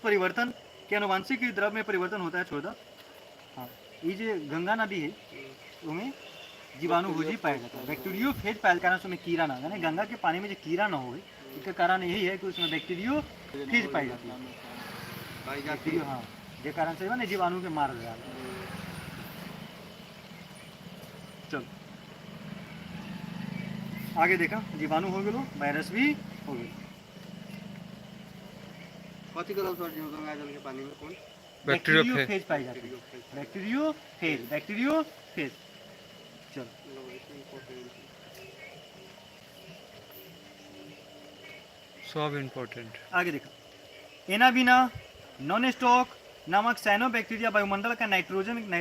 परिवर्तन के अनुवांशिक द्रव में परिवर्तन होता है। छोड़ दो। हाँ, ये जो गंगा नदी है उसमें जीवाणु भोजी पाया जाता है। बैक्टीरियो फेज पाया कारण उसमें कीड़ा ना, यानी गंगा के पानी में जो कीड़ा ना हो, इसका कारण यही है कि उसमें बैक्टीरियो फेज पाई जाती है। बैक्टीरियो हाँ, जे कारण से ना जीवाणु के मार दिया। चलो आगे देखा, जीवाणु हो गए, वायरस भी हो गए। कथी करब सर जी गंगा जल के पानी में कौन बैक्टीरियो फेज पाई जाती है। Bacterio phase. चलो सब इम्पोर्टेंट आगे देखो, एनाबिना नॉन स्टॉक नामक साइनो बैक्टीरिया वायुमंडल का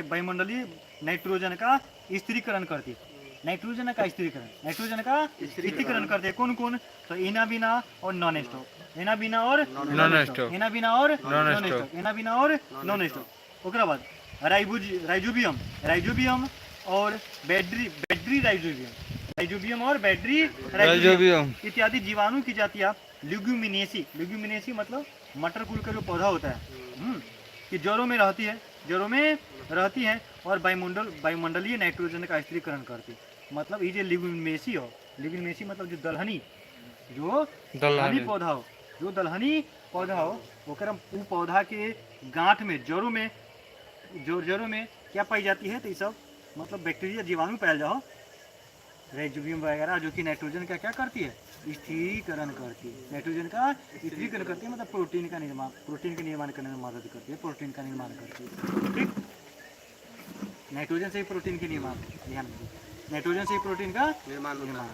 वायुमंडलीय नाइट्रोजन का स्थिरीकरण करती है। नाइट्रोजन का स्थिरीकरण करते हैं। कौन कौन? तो एनाबिना और नॉन स्टॉक। एनाबिना और नॉन स्टॉक। ओकरा बाद राइजोबियम और बैटरी राइजोबियम इत्यादि जीवाणु की जातियां ल्यूग्यूमिनेसी मतलब मटर कुल का जो पौधा होता है कि जड़ों में रहती है और वायुमंडलीय नाइट्रोजन का स्थिरीकरण करती है। मतलब ये जो ल्यूग्यूमिनेसी मतलब जो दलहनी पौधा हो ओकरा उ पौधा के गांठ में जड़ों में क्या पाई जाती है? तो ये सब मतलब बैक्टीरिया जीवाणु पाया जाओ राइजोबियम वगैरह, जो कि नाइट्रोजन का क्या करती है? स्थिरीकरण करती है। नाइट्रोजन का स्थिरीकरण करती है मतलब प्रोटीन का निर्माण करने में मदद करती है। ठीक, नाइट्रोजन से ही प्रोटीन के निर्माण, ध्यान रखिए, नाइट्रोजन से ही प्रोटीन का निर्माण होता है।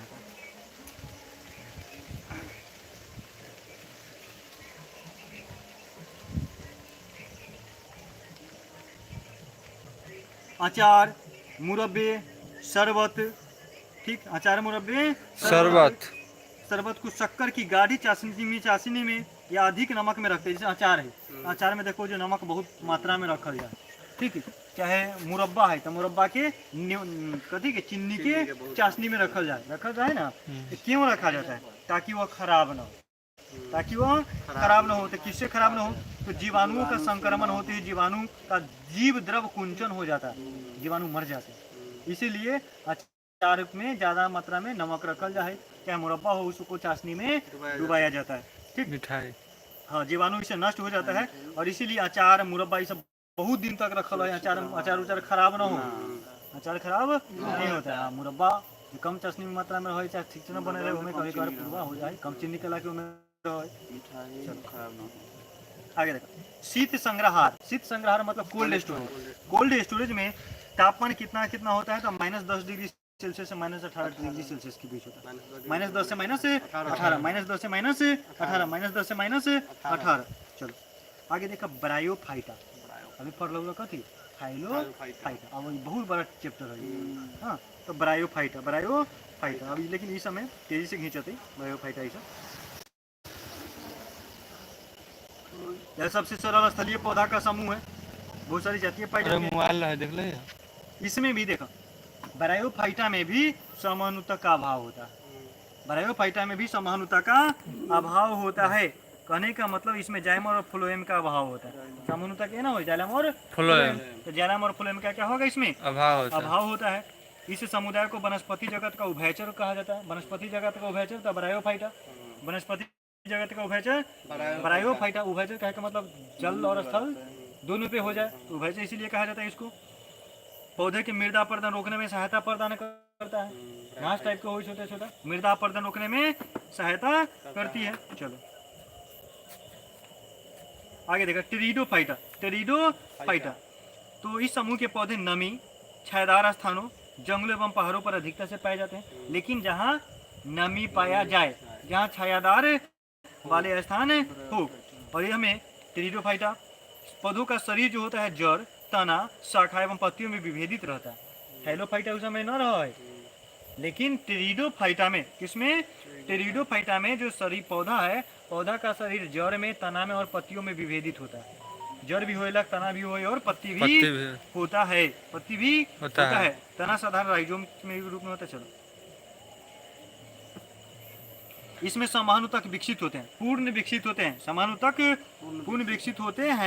अचार, मुरब्बे, शरबत, ठीक, अचार, मुरब्बे, शरबत को शक्कर की गाढ़ी चाशनी में या अधिक नमक में रखते हैं। जैसे अचार है, अचार में देखो जो नमक बहुत मात्रा में रखा जाए, ठीक है। चाहे मुरब्बा है तो मुरब्बा के कथी के चीनी के चाशनी में रखा जाए ना। तो क्यों रखा जाता है? ताकि वह खराब ना हो। तो किससे खराब ना हो? तो जीवाणुओं का संक्रमण होते ही जीवाणु का जीव द्रव कुंचन हो जाता है, जीवाणु मर जाते हैं। इसीलिए अचार में ज्यादा मात्रा में नमक रखल जाए, चाहे मुरब्बा हो उसको चाशनी में डुबाया जाता है। ठीक, मिठाई, हाँ, जीवाणु इससे नष्ट हो जाता है। और इसीलिए अचार, मुरब्बा ये सब बहुत दिन तक रखल है। अचार खराब ना हो, अचार खराब नहीं होता है। मुरब्बा जो कम चाशनी में मात्रा में रहे, चाहे ठीक से न बने रहे, उनमें कभी कभार पूरा हो जाए, कम चीनी के ला के उनमें आगे देखो, शीत संग्रहार मतलब कोल्ड स्टोरेज में तापमान कितना होता है? तो -10 डिग्री सेल्सियस से -18 डिग्री सेल्सियस के बीच होता है। -10 से -18। चलो आगे देखा, ब्रायोफाइटा। अभी पढ़ लो कथी? फाइलोफाइटा। अब बहुत बड़ा चैप्टर है। हाँ, तो ब्रायोफाइटा अभी, लेकिन इस समय तेजी से खींचते ब्रायोफाइटा। यह सबसे सरल स्थलीय पौधा का समूह है, बहुत सारी जातियां पाई जाती हैं। मोबाइल है, देख ले। इसमें भी देखो, ब्रायोफाइटा में भी समानुता का अभाव होता है। कहने का मतलब इसमें जाइलम और फ्लोएम का अभाव होता है। समानुता क्या ना हो, जाइलम और फ्लोएम। तो जाइलम और फ्लोएम का क्या होगा? इसमें अभाव होता है। इस समुदाय को वनस्पति जगत का उभयचर कहा जाता है। वनस्पति जगत का उभयचर तो ब्रायोफाइटा, वनस्पति जगत का उभयचर ब्रायोफाइटा। उभयचर कहे का मतलब जल और स्थल दोनों पे हो जाए, तो उभयचर इसीलिए कहा जाता है इसको। पौधे के मृदा अपरदन रोकने में सहायता प्रदान करता है। घास टाइप का हो, छोटा मृदा अपरदन रोकने में सहायता करती है। चलो आगे देखा, टेरिडोफाइटा। तो इस समूह के पौधे नमी, छायादार स्थानों, जंगलों एवं पहाड़ों पर अधिकता से पाए जाते हैं। लेकिन जहाँ नमी पाया जाए, जहाँ छायादार वाले स्थान हो, और ये हमें टेरिडोफाइटा। पौधों का शरीर जो होता है जड़, तना, शाखा एवं पत्तियों में विभेदित रहता है। हेलोफाइटा उस समय न रहा है, लेकिन टेरिडोफाइटा में, किसमें? टेरिडोफाइटा में जो शरीर पौधा है, पौधा का शरीर जड़ में, तना में और पत्तियों में विभेदित होता है। जड़ भी होएला, तना भी होए और पत्ती भी होता है। तना साधारण राइजोम में रूप में होता है। चलो इसमें समाणु तक विकसित होते हैं, पूर्ण विकसित होते हैं, समाणु तक पूर्ण विकसित होते हैं।